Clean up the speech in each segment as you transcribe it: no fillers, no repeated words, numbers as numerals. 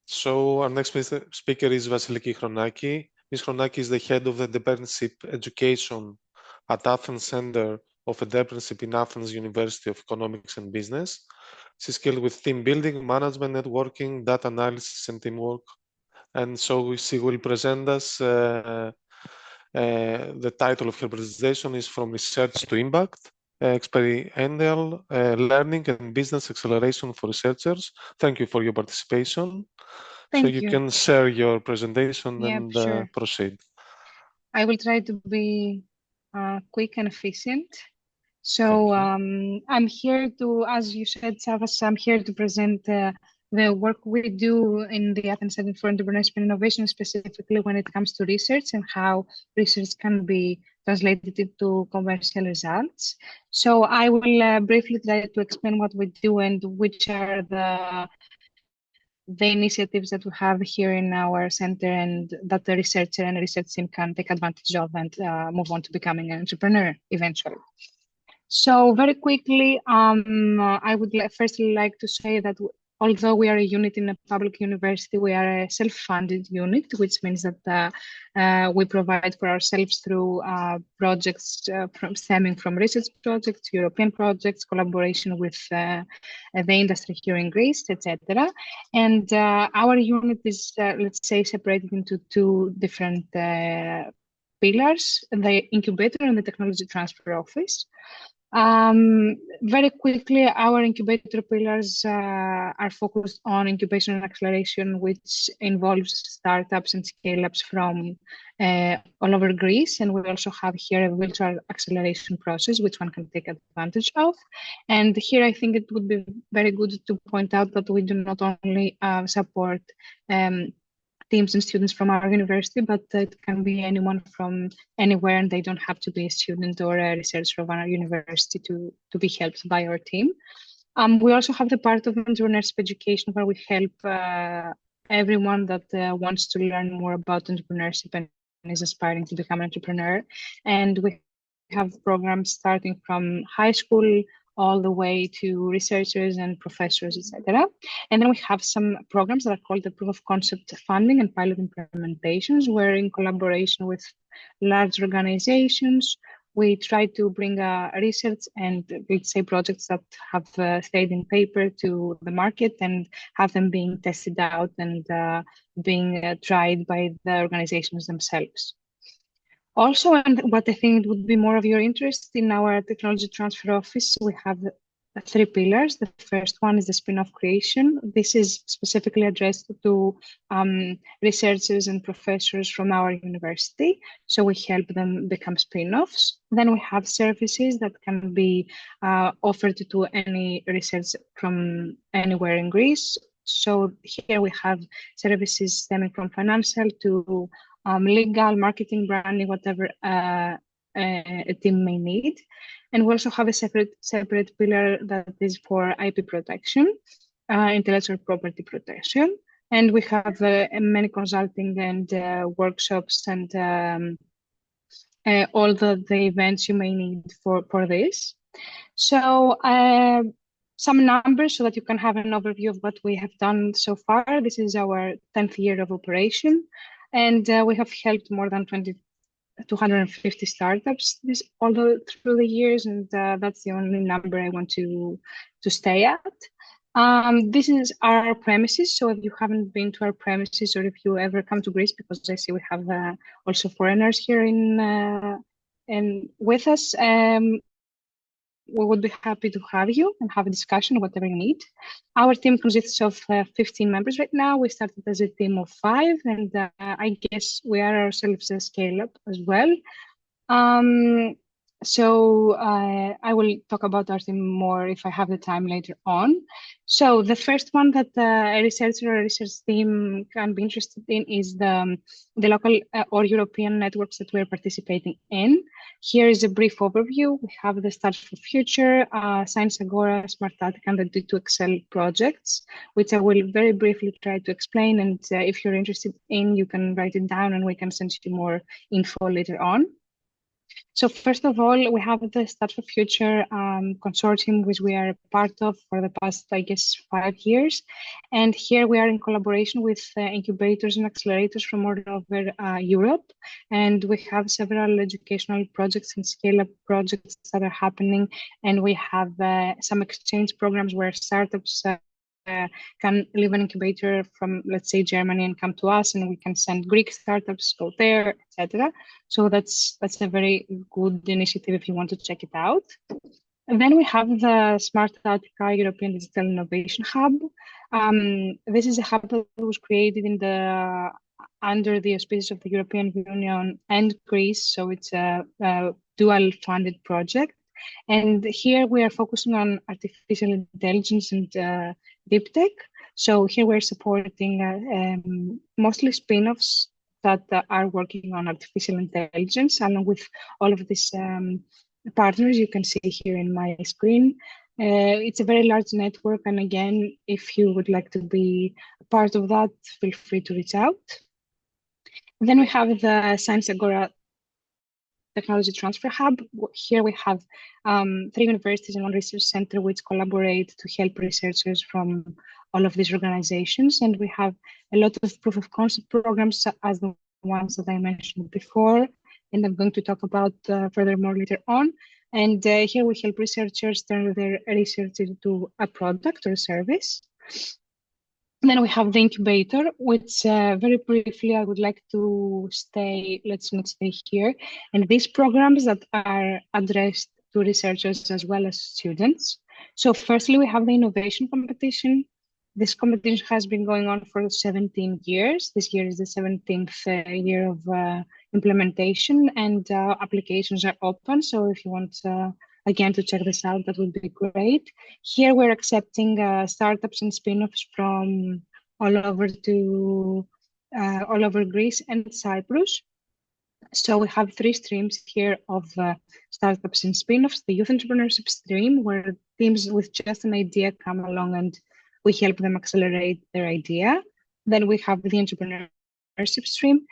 So our next speaker is Vasiliki Chronaki. Ms. Chronaki is the head of the entrepreneurship education at Athens Center of Entrepreneurship in Athens University of Economics and Business. She's skilled with team building, management, networking, data analysis, and teamwork. And so she will present us. The title of her presentation is From Research to Impact, Experiential Learning and Business Acceleration for Researchers. Thank you for your participation. Thank so you can share your presentation and sure. Proceed. I will try to be quick and efficient. So I'm here to, as you said, Savas, I'm here to present the work we do in the Athens Center for Entrepreneurship and Innovation, specifically when it comes to research and how research can be translated into commercial results. So I will briefly try to explain what we do and which are the initiatives that we have here in our center and that the researcher and research team can take advantage of and move on to becoming an entrepreneur eventually. So very quickly, I would firstly like to say that although we are a unit in a public university, we are a self-funded unit, which means that we provide for ourselves through projects stemming from research projects, European projects, collaboration with the industry here in Greece, etc. And our unit is, let's say, separated into two different pillars, the incubator and the technology transfer office. Very quickly, our incubator pillars are focused on incubation and acceleration, which involves startups and scale-ups from all over Greece. And we also have here a virtual acceleration process, which one can take advantage of. And here, I think it would be very good to point out that we do not only support teams and students from our university, but it can be anyone from anywhere, and they don't have to be a student or a researcher of our university to be helped by our team. We also have the part of entrepreneurship education where we help everyone that wants to learn more about entrepreneurship and is aspiring to become an entrepreneur. And we have programs starting from high school all the way to researchers and professors, etc. And then we have some programs that are called the proof of concept funding and pilot implementations, where in collaboration with large organizations, we try to bring research and, let's say, projects that have stayed in paper to the market and have them being tested out and being tried by the organizations themselves. Also, and what I think would be more of your interest, in our technology transfer office, we have three pillars. The first one is the spin-off creation. This is specifically addressed to researchers and professors from our university. So we help them become spin-offs. Then we have services that can be offered to any research from anywhere in Greece. So here we have services stemming from financial to legal, marketing, branding, whatever a team may need. And we also have a separate pillar that is for IP protection, intellectual property protection. And we have many consulting and workshops and all the events you may need for this. So some numbers so that you can have an overview of what we have done so far. This is our 10th year of operation. And we have helped more than 250 startups all through the years, and that's the only number I want to stay at. This is our premises, so if you haven't been to our premises or if you ever come to Greece, because I see we have also foreigners here in with us, we would be happy to have you and have a discussion, whatever you need. Our team consists of 15 members right now. We started as a team of 5, and I guess we are ourselves a scale-up as well. So I will talk about our team more if I have the time later on. So the first one that a researcher or a research team can be interested in is the local or European networks that we're participating in. Here is a brief overview. We have the Start for Future, Science Agora, Smart Attic, and the D2Excel projects, which I will very briefly try to explain. And if you're interested in, you can write it down and we can send you more info later on. So first of all, we have the Start for Future consortium, which we are part of for the past, I guess, 5 years. And here we are in collaboration with incubators and accelerators from all over Europe. And we have several educational projects and scale-up projects that are happening. And we have some exchange programs where startups can leave an incubator from, let's say, Germany and come to us, and we can send Greek startups go there, etc. So that's a very good initiative if you want to check it out. And then we have the Smart Attica European Digital Innovation Hub. This is a hub that was created under the auspices of the European Union and Greece, so it's a dual funded project. And here we are focusing on artificial intelligence and deep tech. So here we're supporting mostly spin-offs that are working on artificial intelligence, along with all of these partners you can see here in my screen. It's a very large network, and again, if you would like to be a part of that, feel free to reach out. And then we have the Science Agora Technology Transfer Hub. Here we have 3 universities and 1 research center which collaborate to help researchers from all of these organizations. And we have a lot of proof of concept programs as the ones that I mentioned before, and I'm going to talk about furthermore later on. And here we help researchers turn their research into a product or a service. And then we have the incubator, which very briefly I would like to let's not stay here. And these programs that are addressed to researchers as well as students. So firstly, we have the innovation competition. This competition has been going on for 17 years. This year is the 17th year of implementation, and applications are open. So if you want again to check this out, that would be great. Here we're accepting startups and spin-offs from all over Greece and Cyprus. So we have 3 streams here of startups and spin-offs: the youth entrepreneurship stream, where teams with just an idea come along and we help them accelerate their idea. Then we have the entrepreneurship stream,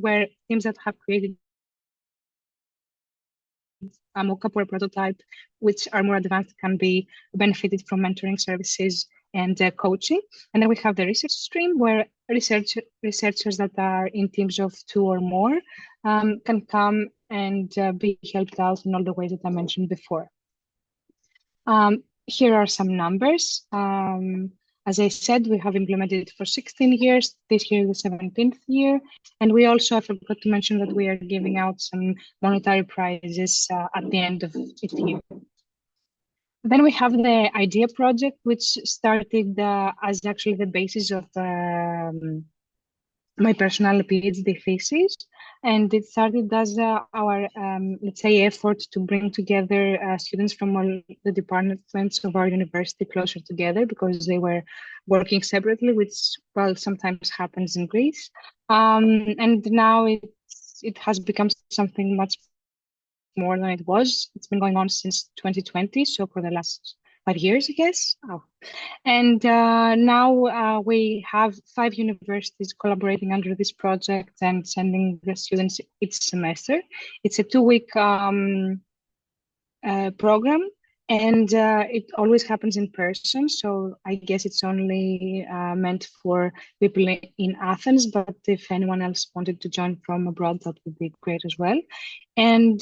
where teams that have created a mock-up or a prototype, which are more advanced, can be benefited from mentoring services and coaching. And then we have the research stream, where researchers that are in teams of 2 or more can come and be helped out in all the ways that I mentioned before. Here are some numbers. As I said, we have implemented it for 16 years. This year is the 17th year. And we also, I forgot to mention that we are giving out some monetary prizes at the end of each year. Then we have the idea project, which started as actually the basis of my personal PhD thesis. And it started as our, let's say, effort to bring together students from all the departments of our university closer together, because they were working separately, which, well, sometimes happens in Greece. And now it has become something much more than it was. It's been going on since 2020, so for the last 5 years, I guess. And now we have 5 universities collaborating under this project and sending the students each semester. It's a 2-week program, and it always happens in person. So I guess it's only meant for people in Athens, but if anyone else wanted to join from abroad, that would be great as well. And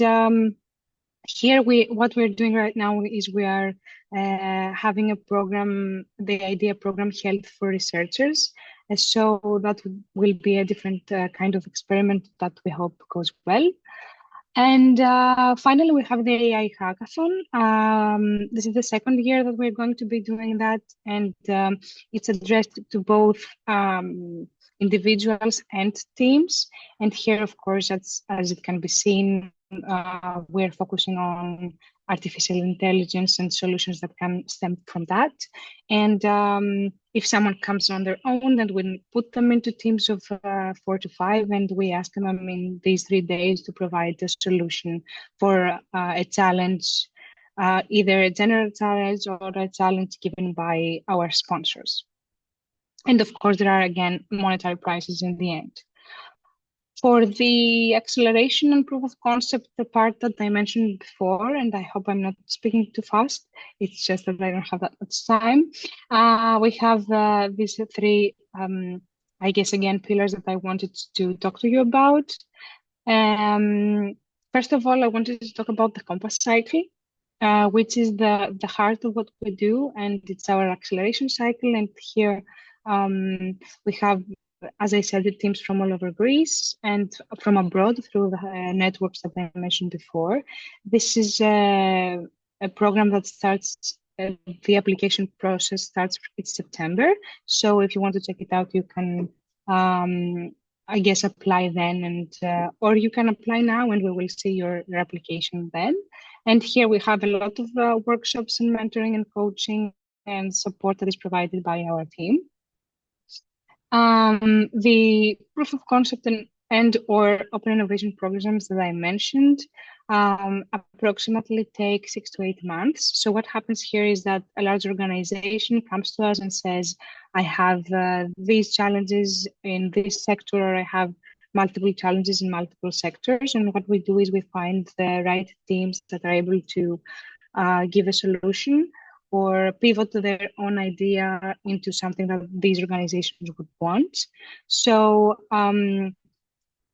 here what we're doing right now is we are having a program, the idea program, held for researchers. So that will be a different kind of experiment that we hope goes well. And finally, we have the AI hackathon. This is the 2nd year that we're going to be doing that, and it's addressed to both individuals and teams. And here, of course, as it can be seen, we're focusing on artificial intelligence and solutions that can stem from that. And if someone comes on their own, then we put them into teams of 4 to 5, and we ask them in these 3 days to provide a solution for a challenge, either a general challenge or a challenge given by our sponsors. And of course, there are, again, monetary prizes in the end. For the acceleration and proof of concept, the part that I mentioned before, and I hope I'm not speaking too fast, it's just that I don't have that much time. We have these three, I guess, again, pillars that I wanted to talk to you about. First of all, I wanted to talk about the compass cycle, which is the heart of what we do, and it's our acceleration cycle. And here we have, as I said, the teams from all over Greece and from abroad through the networks that I mentioned before. This is a program that starts, the application process starts in September. So if you want to check it out, you can, I guess, apply then, and or you can apply now and we will see your application then. And here we have a lot of workshops and mentoring and coaching and support that is provided by our team. The proof of concept and or open innovation programs that I mentioned approximately take 6 to 8 months. So what happens here is that a large organization comes to us and says, I have these challenges in this sector, or I have multiple challenges in multiple sectors. And what we do is we find the right teams that are able to give a solution or pivot their own idea into something that these organizations would want. So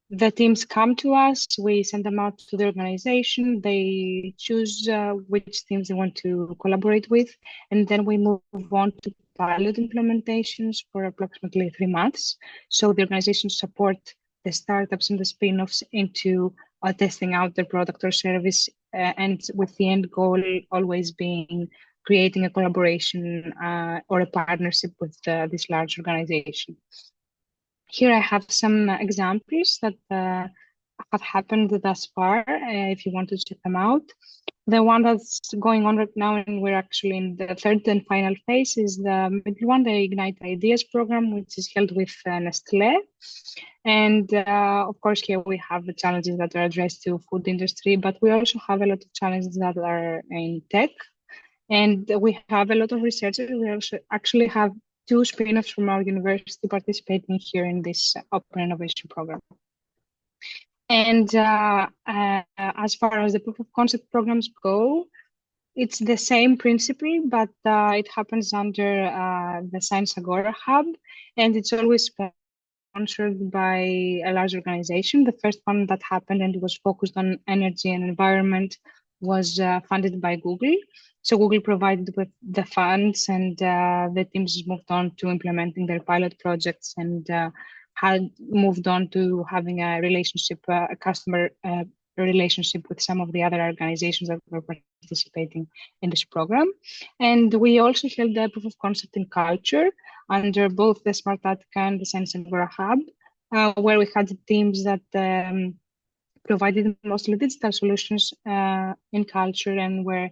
the teams come to us, we send them out to the organization, they choose which teams they want to collaborate with, and then we move on to pilot implementations for approximately 3 months. So the organizations support the startups and the spin-offs into testing out their product or service, and with the end goal always being creating a collaboration or a partnership with this large organization. Here I have some examples that have happened thus far, if you want to check them out. The one that's going on right now, and we're actually in the third and final phase, is the middle one, the Ignite Ideas program, which is held with Nestlé. And of course, here we have the challenges that are addressed to food industry, but we also have a lot of challenges that are in tech. And we have a lot of researchers. We also actually have 2 spin-offs from our university participating here in this Open Innovation Program. And as far as the proof of concept programs go, it's the same principle, but it happens under the Science Agora Hub, and it's always sponsored by a large organization. The first one that happened and was focused on energy and environment was funded by Google. So Google provided with the funds, and the teams moved on to implementing their pilot projects and had moved on to having a relationship, a customer relationship with some of the other organizations that were participating in this program. And we also held the proof of concept in culture under both the Smart Attica and the Science Agora Hub, where we had teams that provided mostly digital solutions in culture and were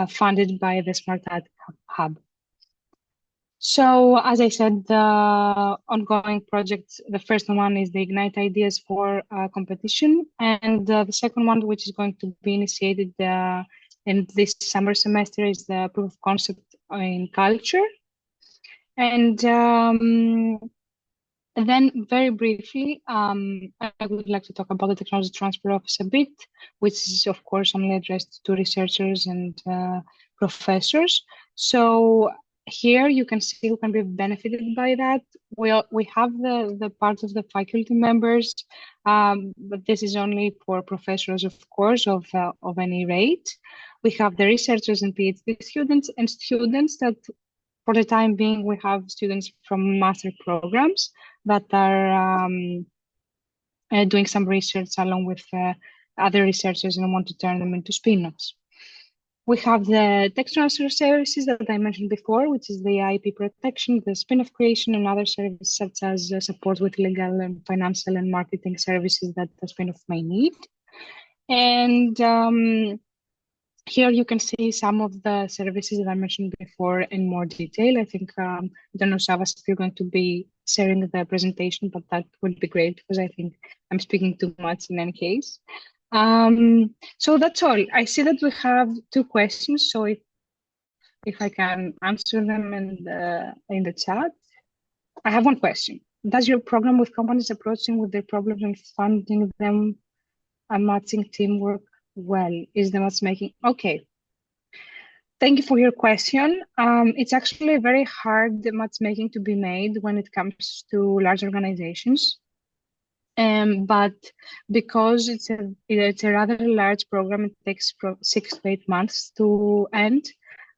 funded by the Smart Attica Hub. So, as I said, the ongoing projects, the first one is the Ignite Ideas for competition, and the second one, which is going to be initiated in this summer semester, is the proof of concept in culture. And then very briefly, I would like to talk about the technology transfer office a bit, which is of course only addressed to researchers and professors. So here you can see who can be benefited by that. We have the part of the faculty members, but this is only for professors, of course, of any rate. We have the researchers and PhD students, and students that, for the time being, we have students from master programs that are doing some research along with other researchers and want to turn them into spin-offs. We have the tech transfer services that I mentioned before, which is the IP protection, the spin-off creation, and other services such as support with legal and financial and marketing services that the spin-off may need. And here you can see some of the services that I mentioned before in more detail. I think, I don't know, Savas, if you're going to be sharing the presentation, but that would be great because I think I'm speaking too much in any case. So that's all. I see that we have 2 questions, so if I can answer them in the chat. I have 1 question. does your program with companies approaching with their problems and funding them and matching teamwork well? Is the matchmaking okay? Thank you for your question. It's actually very hard matchmaking to be made when it comes to large organizations. But because it's a rather large program, it takes 6 to 8 months to end.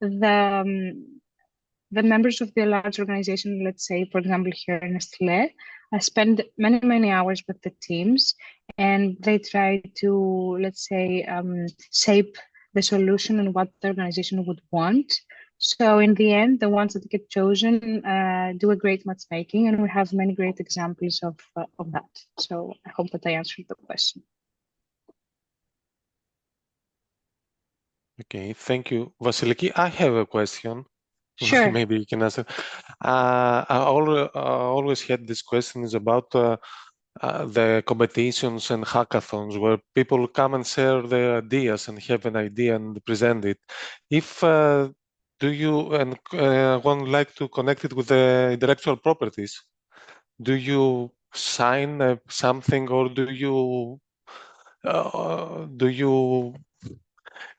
The members of the large organization, let's say, for example, here in Nestlé, spend many hours with the teams, and they try to, let's say, shape the solution and what the organization would want. So in the end, the ones that get chosen do a great matchmaking, and we have many great examples of that. So I hope that I answered the question. Okay, thank you, Vasiliki. I have a question. Sure. Maybe you can answer. I always had this question is about the competitions and hackathons where people come and share their ideas and have an idea and present it. If do you and one like to connect it with the intellectual properties, do you sign something, or do you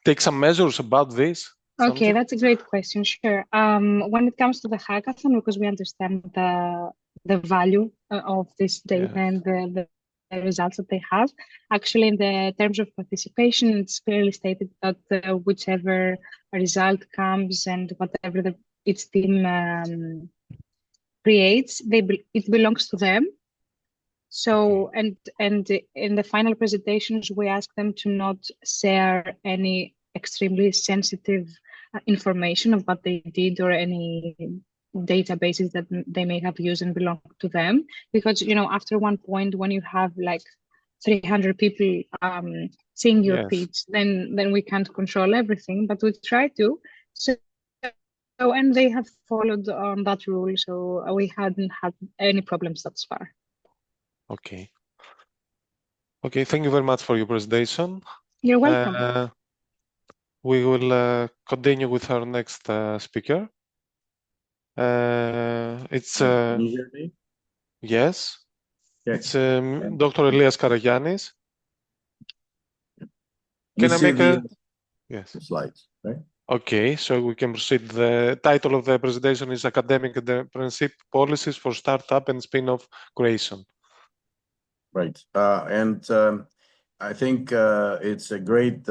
take some measures about this? Okay, Something? that's a great question. Sure. When it comes to the hackathon, because we understand the value of this data Yeah. and the results that they have, actually in the terms of participation, it's clearly stated that whichever result comes and whatever its team creates, it belongs to them. So, Okay. and in the final presentations, we ask them to not share any extremely sensitive information of what they did or any databases that they may have used and belong to them. Because, after one point, when you have like 300 people seeing your Yes. pitch, then we can't control everything, but we try to. So, and they have followed on that rule, so we hadn't had any problems thus far. Okay. Okay, thank you very much for your presentation. You're welcome. We will continue with our next speaker. It's Can you hear me? yes. Okay. It's Dr. Elias Karagiannis. You Can I see make the yes? slides, right? Okay, so we can proceed. The title of the presentation is Academic Entrepreneurship Policies for Startup and Spin-off Creation. Right. And I think it's a great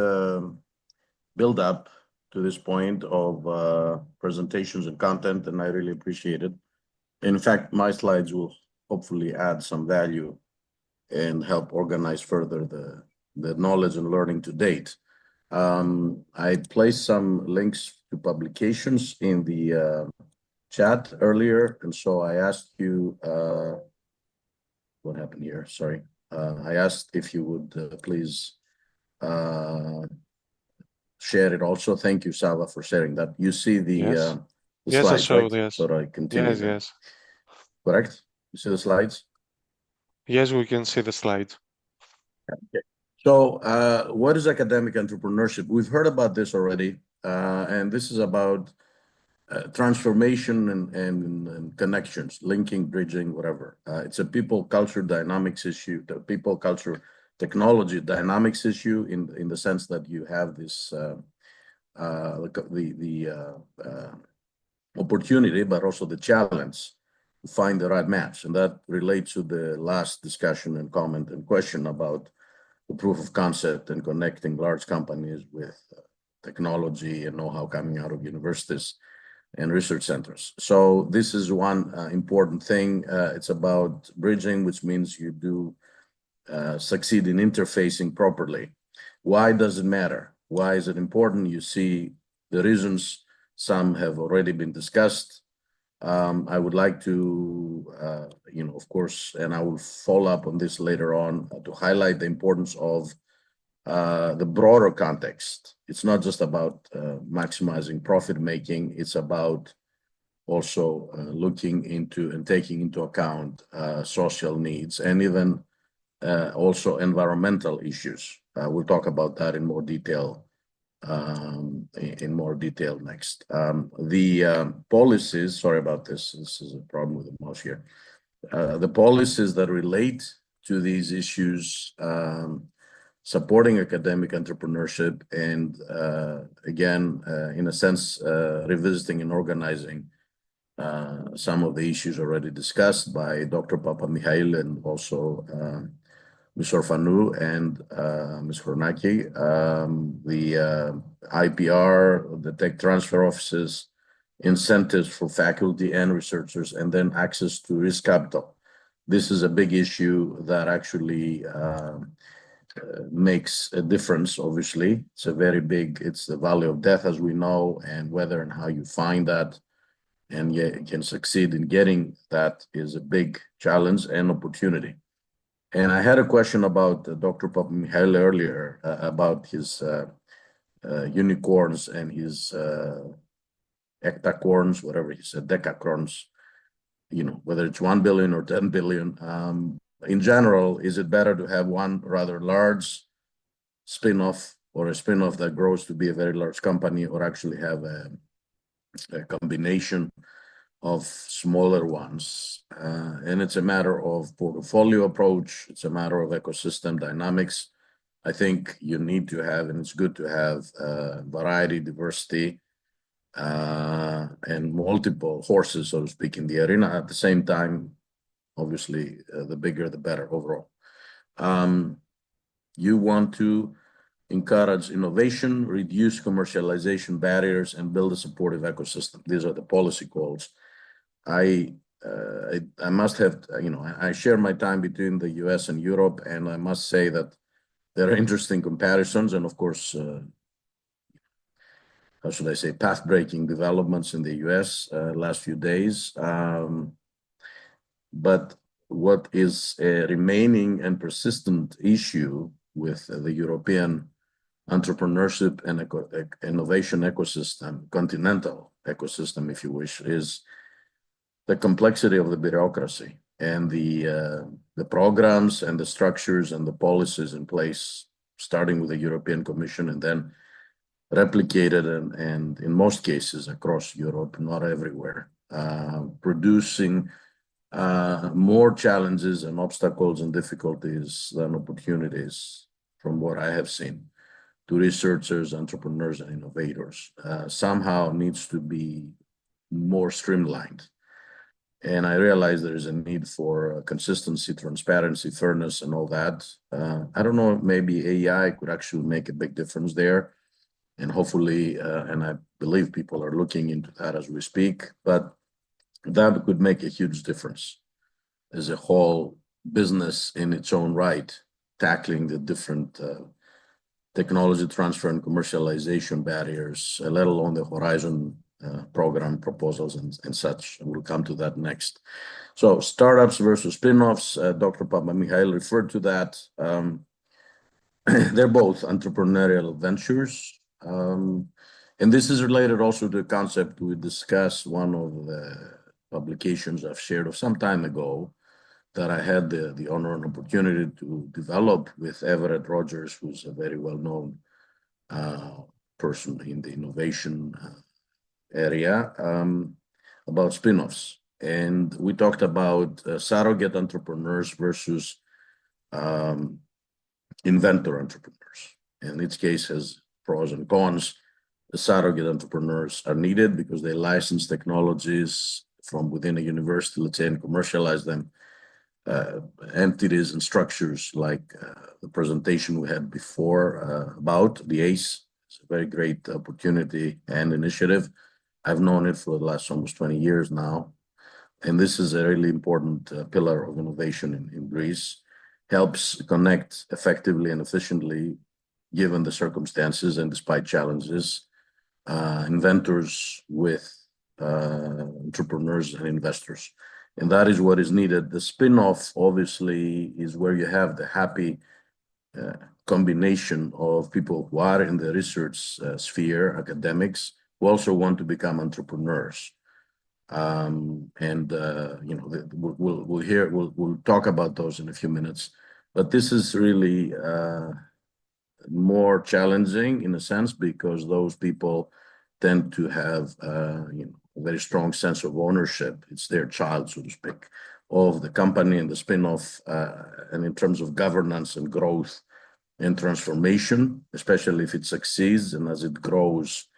build-up to this point of presentations and content, and I really appreciate it. In fact, my slides will hopefully add some value and help organize further the knowledge and learning to date. I placed some links to publications in the chat earlier, and so I asked you, what happened here? Sorry. I asked if you would please share it also. Thank you, Sava, for sharing that. You see the, yes. the Yes, slides, I showed, right? yes. So I continue. Yes, then. yes. Correct? You see the slides? Yes, we can see the slide. Okay. So what is academic entrepreneurship? We've heard about this already, and this is about transformation and connections, linking, bridging, whatever. It's a people culture dynamics issue, the people culture technology dynamics issue in the sense that you have this opportunity, but also the challenge to find the right match. And that relates to the last discussion and comment and question about the proof of concept and connecting large companies with technology and know-how coming out of universities and research centers. So this is one important thing. It's about bridging, which means you do succeed in interfacing properly. Why does it matter? Why is it important? You see the reasons. Some have already been discussed. I would like to, of course, and I will follow up on this later on to highlight the importance of the broader context. It's not just about maximizing profit making. It's about also looking into and taking into account social needs and even also environmental issues. We'll talk about that in more detail next. The policies, sorry about this. This is a problem with the mouse here. the policies that relate to these issues, supporting academic entrepreneurship, and again, in a sense, revisiting and organizing some of the issues already discussed by Dr. Papamichail and also Ms. Orfanou and Ms. Chronaki. The IPR, the tech transfer offices, incentives for faculty and researchers, and then access to risk capital. This is a big issue that actually makes a difference, obviously. It's a very big, it's the value of death, as we know, and whether and how you find that and you can succeed in getting that is a big challenge and opportunity. And I had a question about Dr. Papamichail earlier about his unicorns and his hectacorns, whatever he said, decacorns, you know, whether it's 1 billion or 10 billion. In general, is it better to have one rather large spin-off or a spin-off that grows to be a very large company, or actually have a combination of smaller ones? And it's a matter of portfolio approach. It's a matter of ecosystem dynamics. I think you need to have, and it's good to have variety, diversity, and multiple horses, so to speak, in the arena. At the same time, obviously, the bigger, the better overall. You want to encourage innovation, reduce commercialization barriers, and build a supportive ecosystem. These are the policy goals. I must have, you know, I share my time between the US and Europe, and I must say that there are interesting comparisons, and of course, how should I say, path-breaking developments in the US last few days. But what is a remaining and persistent issue with the European entrepreneurship and innovation ecosystem, continental ecosystem, if you wish, is the complexity of the bureaucracy and the programs and the structures and the policies in place, starting with the European Commission and then replicated and in most cases across Europe, not everywhere, producing more challenges and obstacles and difficulties than opportunities from what I have seen to researchers, entrepreneurs, and innovators. Somehow needs to be more streamlined. And I realize there is a need for consistency, transparency, fairness, and all that. I don't know, maybe AI could actually make a big difference there. And hopefully, and I believe people are looking into that as we speak, but that could make a huge difference as a whole business in its own right, tackling the different technology transfer and commercialization barriers, let alone the Horizon program proposals and such. And we'll come to that next. So startups versus spin-offs, Dr. Papamichail referred to that. They're both entrepreneurial ventures. And this is related also to the concept we discussed, one of the publications I've shared of some time ago that I had the honor and opportunity to develop with Everett Rogers, who's a very well-known person in the innovation area, about spin-offs. And we talked about surrogate entrepreneurs versus inventor entrepreneurs. And each case has pros and cons. The surrogate entrepreneurs are needed because they license technologies from within a university, let's say, and commercialize them. Entities and structures like the presentation we had before about the ACE. It's a very great opportunity and initiative. I've known it for the last almost 20 years now. And this is a really important pillar of innovation in Greece. Helps connect effectively and efficiently, given the circumstances and despite challenges, inventors with entrepreneurs and investors. And that is what is needed. The spin-off, obviously, is where you have the happy combination of people who are in the research sphere, academics, who also want to become entrepreneurs. You know, we'll talk about those in a few minutes. But this is really more challenging in a sense because those people tend to have you know, a very strong sense of ownership. It's their child, so to speak, of the company and the spin-off, and in terms of governance and growth and transformation, especially if it succeeds, and as it grows,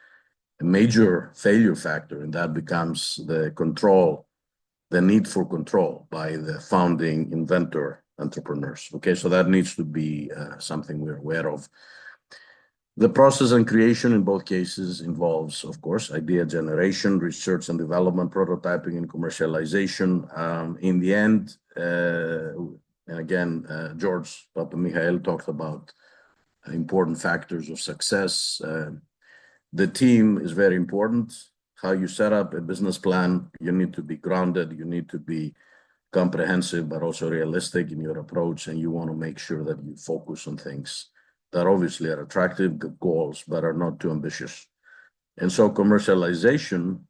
a major failure factor, and that becomes the need for control by the founding inventor entrepreneurs. Okay, so that needs to be something we're aware of. The process and creation in both cases involves, of course, idea generation, research and development, prototyping and commercialization. In the end, and again, George Papa-Michael talked about important factors of success. The team is very important. How you set up a business plan, you need to be grounded, you need to be comprehensive, but also realistic in your approach, and you want to make sure that you focus on things that obviously are attractive goals, but are not too ambitious. And so commercialization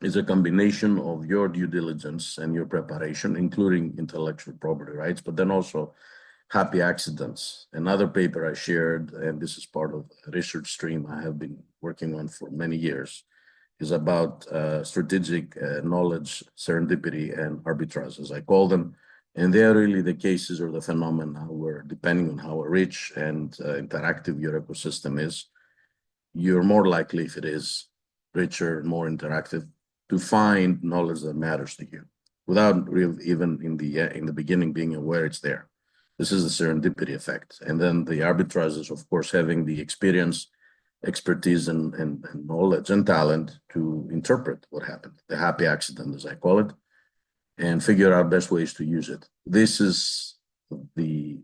is a combination of your due diligence and your preparation, including intellectual property rights, but then also happy accidents. Another paper I shared, and this is part of a research stream I have been working on for many years, is about strategic knowledge, serendipity, and arbitrage, as I call them. And they're really the cases or the phenomena where, depending on how rich and interactive your ecosystem is, you're more likely, if it is richer, more interactive, to find knowledge that matters to you, without even in the beginning being aware it's there. This is the serendipity effect. And then the arbitrage is, of course, having the experience, expertise, and knowledge and talent to interpret what happened, the happy accident, as I call it, and figure out best ways to use it. This is the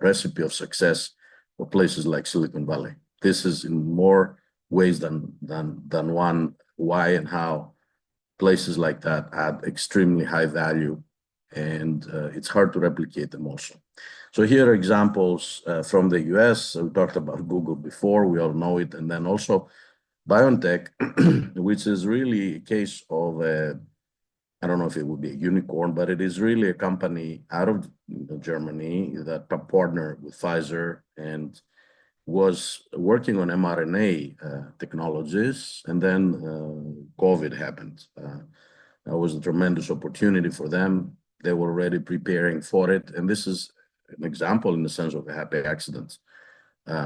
recipe of success for places like Silicon Valley. This is in more ways than one, why and how places like that add extremely high value, and it's hard to replicate them also. So here are examples from the US. We talked about Google before, we all know it, and then also BioNTech, which is really a case of a, I don't know if it would be a unicorn, but it is really a company out of Germany that partnered with Pfizer and was working on mRNA technologies, and then COVID happened. That was a tremendous opportunity for them. They were already preparing for it, and this is an example in the sense of a happy accident,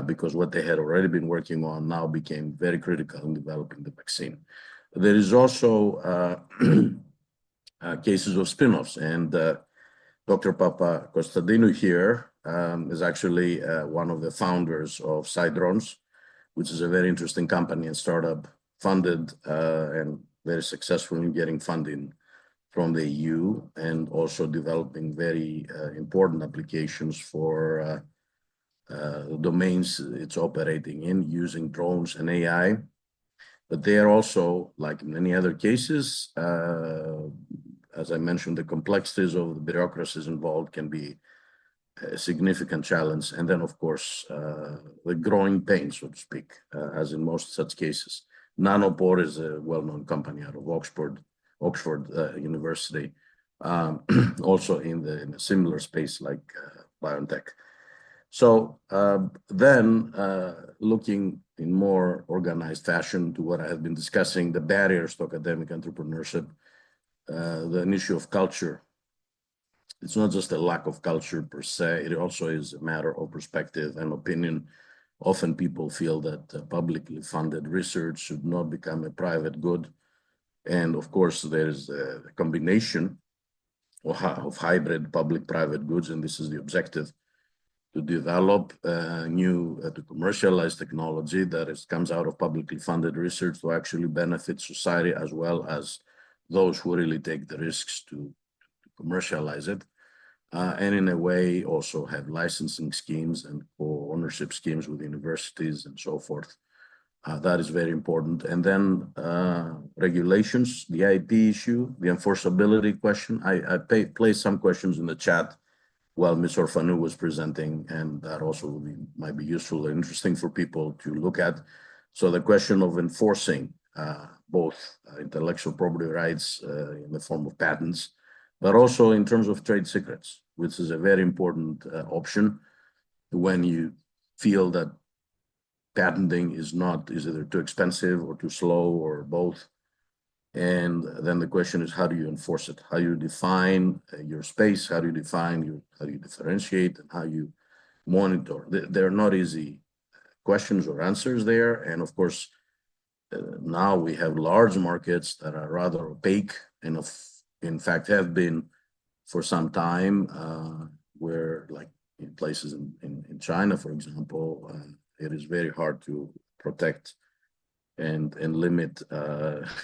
because what they had already been working on now became very critical in developing the vaccine. There is also cases of spin-offs, and Dr. Papa Kostadinu here is actually one of the founders of Sidrons, which is a very interesting company and startup, funded and very successful in getting funding from the EU, and also developing very important applications for domains it's operating in, using drones and AI. But they are also, like in many other cases, as I mentioned, the complexities of the bureaucracies involved can be a significant challenge. And then, of course, the growing pain, so to speak, as in most such cases. Nanopore is a well-known company out of Oxford University, also in a similar space like BioNTech. So then looking in more organized fashion to what I have been discussing, the barriers to academic entrepreneurship, the issue of culture. It's not just a lack of culture per se, it also is a matter of perspective and opinion. Often people feel that publicly funded research should not become a private good. And of course, there's a combination of hybrid public-private goods, and this is the objective, to develop to commercialize technology that comes out of publicly funded research to actually benefit society, as well as those who really take the risks to commercialize it. And in a way also have licensing schemes and co-ownership schemes with universities and so forth. That is very important. And then regulations, the IP issue, the enforceability question. I placed some questions in the chat while Ms. Orfanou was presenting, and that also might be useful and interesting for people to look at. So the question of enforcing both intellectual property rights in the form of patents, but also in terms of trade secrets, which is a very important option when you feel that patenting is either too expensive or too slow or both. And then the question is, how do you enforce it? How you define your space? How do you define how you differentiate, and how you monitor? They're not easy questions or answers there. And of course, now we have large markets that are rather opaque and in fact have been for some time, where like in places in China, for example, it is very hard to protect and limit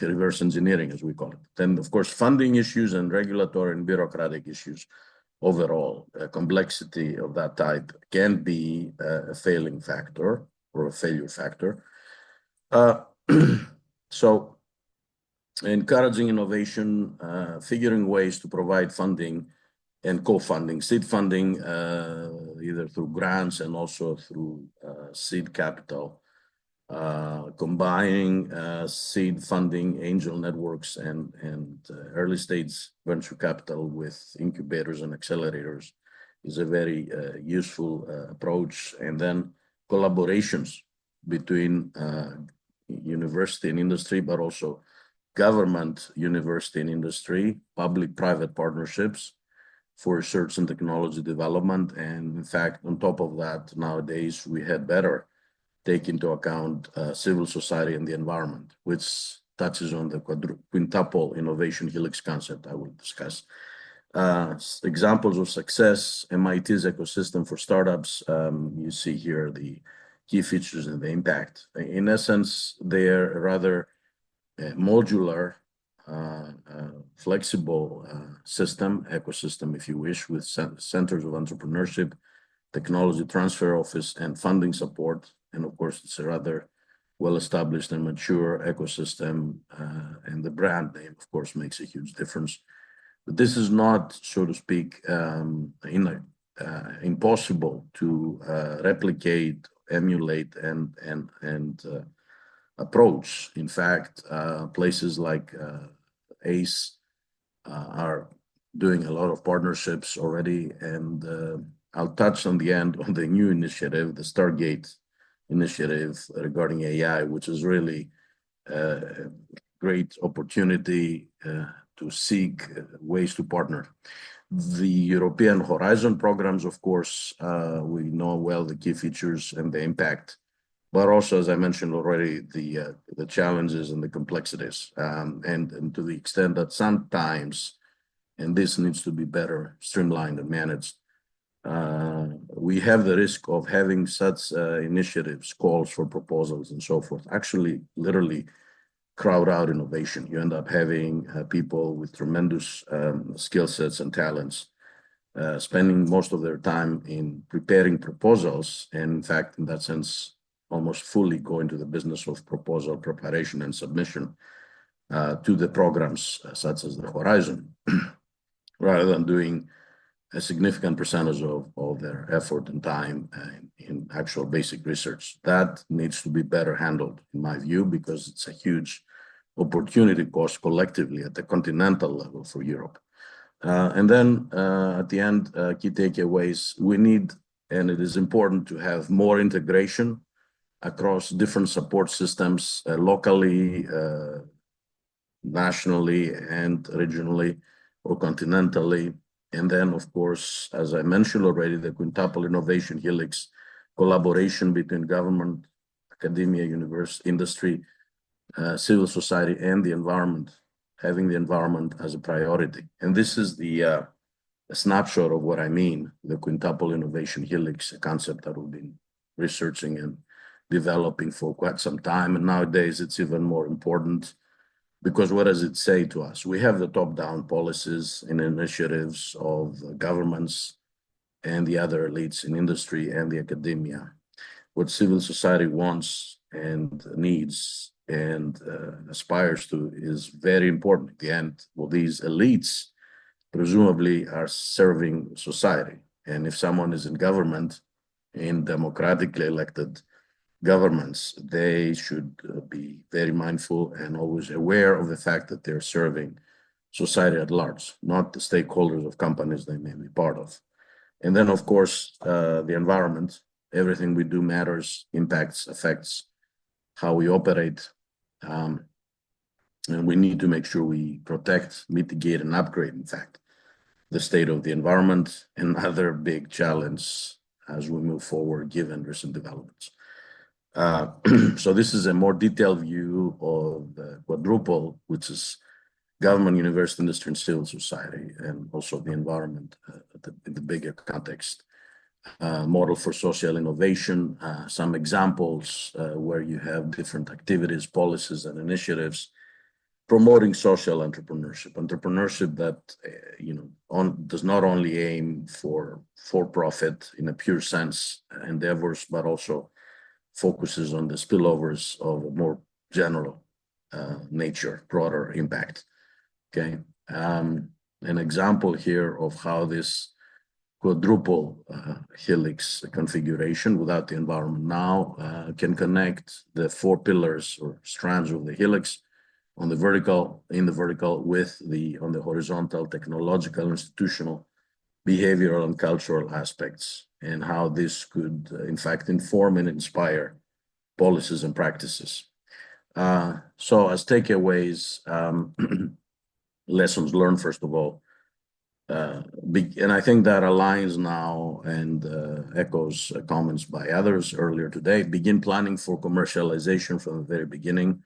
reverse engineering, as we call it. Then, of course, funding issues and regulatory and bureaucratic issues overall. Complexity of that type can be a failing factor or a failure factor. So encouraging innovation, figuring ways to provide funding and co-funding, seed funding, either through grants and also through seed capital, combining seed funding, angel networks, and early stage venture capital with incubators and accelerators is a very useful approach. And then collaborations between university and industry, but also government, university and industry, public-private partnerships for research and technology development. And in fact, on top of that, nowadays, we had better take into account civil society and the environment, which touches on the quintuple innovation helix concept I will discuss. Examples of success, MIT's ecosystem for startups. You see here the key features and the impact. In essence, they're rather modular, flexible system, ecosystem, if you wish, with centers of entrepreneurship, technology transfer office, and funding support. And of course, it's a rather well-established and mature ecosystem, and the brand name, of course, makes a huge difference. But this is not, so to speak, impossible to replicate, emulate, and approach. In fact, places like ACE are doing a lot of partnerships already, and I'll touch on the end on the new initiative, the Stargate initiative regarding AI, which is really a great opportunity to seek ways to partner. The European Horizon programs, of course, we know well the key features and the impact, but also, as I mentioned already, the challenges and the complexities, and to the extent that sometimes, and this needs to be better streamlined and managed, we have the risk of having such initiatives, calls for proposals and so forth, actually literally crowd out innovation. You end up having people with tremendous skill sets and talents spending most of their time in preparing proposals, and in fact, in that sense, almost fully go into the business of proposal preparation and submission to the programs such as the Horizon, rather than doing a significant percentage of their effort and time in actual basic research. That needs to be better handled, in my view, because it's a huge opportunity cost collectively at the continental level for Europe. And then at the end, key takeaways, we need, and it is important to have more integration across different support systems, locally, nationally, and regionally, or continentally. And then, of course, as I mentioned already, the quintuple innovation helix, collaboration between government, academia, university, industry, civil society, and the environment, having the environment as a priority. And this is a snapshot of what I mean, the quintuple innovation helix, a concept that we've been researching and developing for quite some time. And nowadays, it's even more important, because what does it say to us? We have the top-down policies and initiatives of governments and the other elites in industry and the academia. What civil society wants and needs and aspires to is very important. At the end, well, these elites presumably are serving society. And if someone is in government, in democratically elected governments, they should be very mindful and always aware of the fact that they're serving society at large, not the stakeholders of companies they may be part of. And then, of course, the environment, everything we do matters, impacts, affects how we operate. And we need to make sure we protect, mitigate, and upgrade, in fact, the state of the environment, another big challenge as we move forward, given recent developments. So this is a more detailed view of the quadruple, which is government, university, industry, and civil society, and also the environment in the bigger context. Model for social innovation, some examples where you have different activities, policies, and initiatives promoting social entrepreneurship. Entrepreneurship that does not only aim for profit in a pure sense endeavors, but also focuses on the spillovers of a more general nature, broader impact. Okay, an example here of how this quadruple helix configuration without the environment now can connect the four pillars or strands of the helix on the vertical, with on the horizontal, technological, institutional, behavioral, and cultural aspects, and how this could, in fact, inform and inspire policies and practices. So as takeaways, lessons learned, first of all, and I think that aligns now and echoes comments by others earlier today, begin planning for commercialization from the very beginning.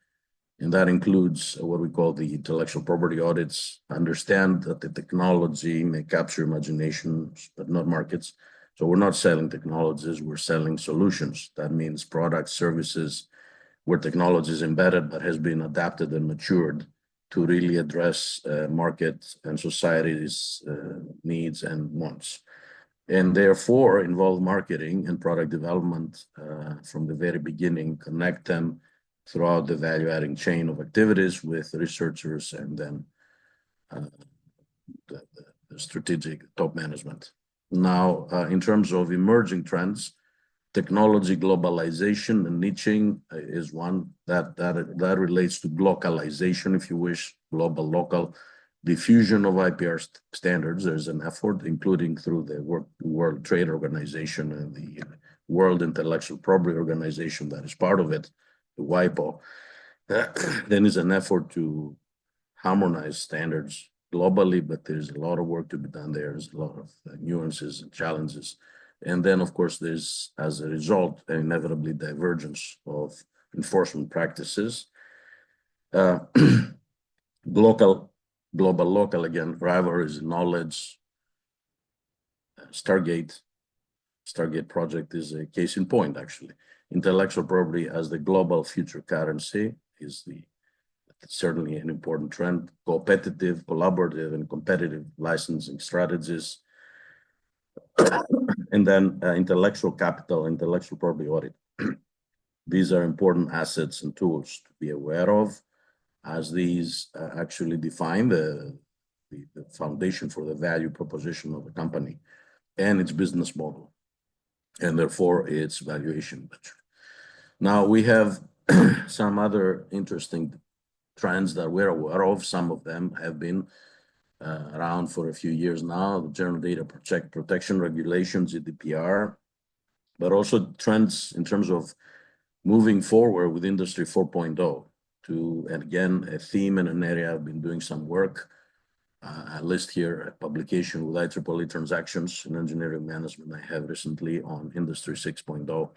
And that includes what we call the intellectual property audits. Understand that the technology may capture imaginations, but not markets. So we're not selling technologies, we're selling solutions. That means products, services, where technology is embedded, but has been adapted and matured to really address market and society's needs and wants. And therefore involve marketing and product development from the very beginning, connect them throughout the value-adding chain of activities with researchers and then the strategic top management. Now, in terms of emerging trends, technology globalization and niching is one that relates to localization, if you wish, global, local, diffusion of IPR standards. There's an effort, including through the World Trade Organization and the World Intellectual Property Organization that is part of it, the WIPO. Then is an effort to harmonize standards globally, but there's a lot of work to be done there. There's a lot of nuances and challenges. And then, of course, there's, as a result, inevitably divergence of enforcement practices. Global, local, again, rivalries, knowledge. Stargate project is a case in point, actually. Intellectual property as the global future currency is certainly an important trend. Competitive, collaborative, and competitive licensing strategies. And then intellectual capital, intellectual property audit. These are important assets and tools to be aware of, as these actually define the foundation for the value proposition of the company and its business model, and therefore its valuation. Now we have some other interesting trends that we're aware of. Some of them have been around for a few years now, the General Data Protection Regulations, GDPR, but also trends in terms of moving forward with Industry 4.0 and again, a theme and an area I've been doing some work. I list here a publication with IEEE transactions in engineering management I have recently on Industry 6.0.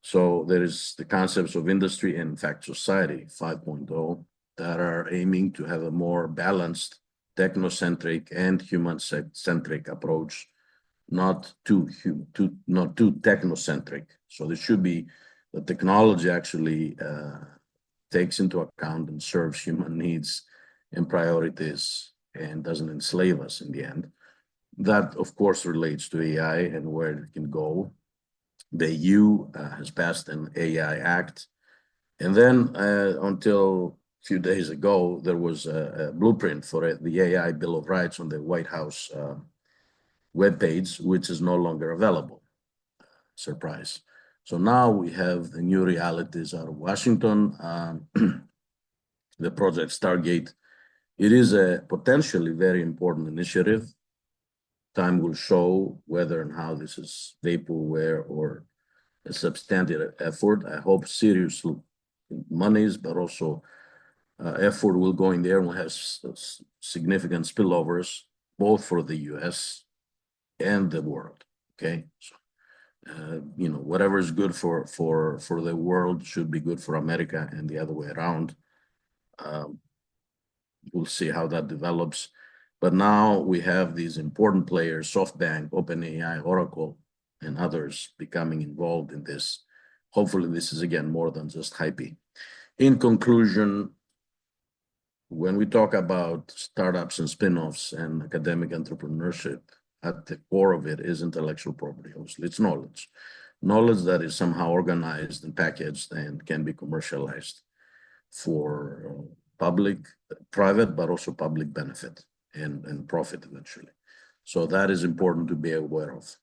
So there is the concepts of industry and, in fact, society 5.0 that are aiming to have a more balanced, technocentric and human-centric approach, not too technocentric. So there should be the technology actually takes into account and serves human needs and priorities and doesn't enslave us in the end. That, of course, relates to AI and where it can go. The EU has passed an AI Act. And then until a few days ago, there was a blueprint for the AI Bill of Rights on the White House webpage, which is no longer available. Surprise. So now we have the new realities out of Washington. The project Stargate. It is a potentially very important initiative. Time will show whether and how this is vaporware or a substantive effort. I hope serious monies, but also effort will go in there and will have significant spillovers, both for the US and the world. Okay, so you know, whatever is good for the world should be good for America and the other way around. We'll see how that develops. But now we have these important players, SoftBank, OpenAI, Oracle, and others becoming involved in this. Hopefully this is, again, more than just hype. In conclusion, when we talk about startups and spin-offs and academic entrepreneurship, at the core of it is intellectual property. Obviously, it's knowledge. Knowledge that is somehow organized and packaged and can be commercialized for public, private, but also public benefit and profit eventually. So that is important to be aware of.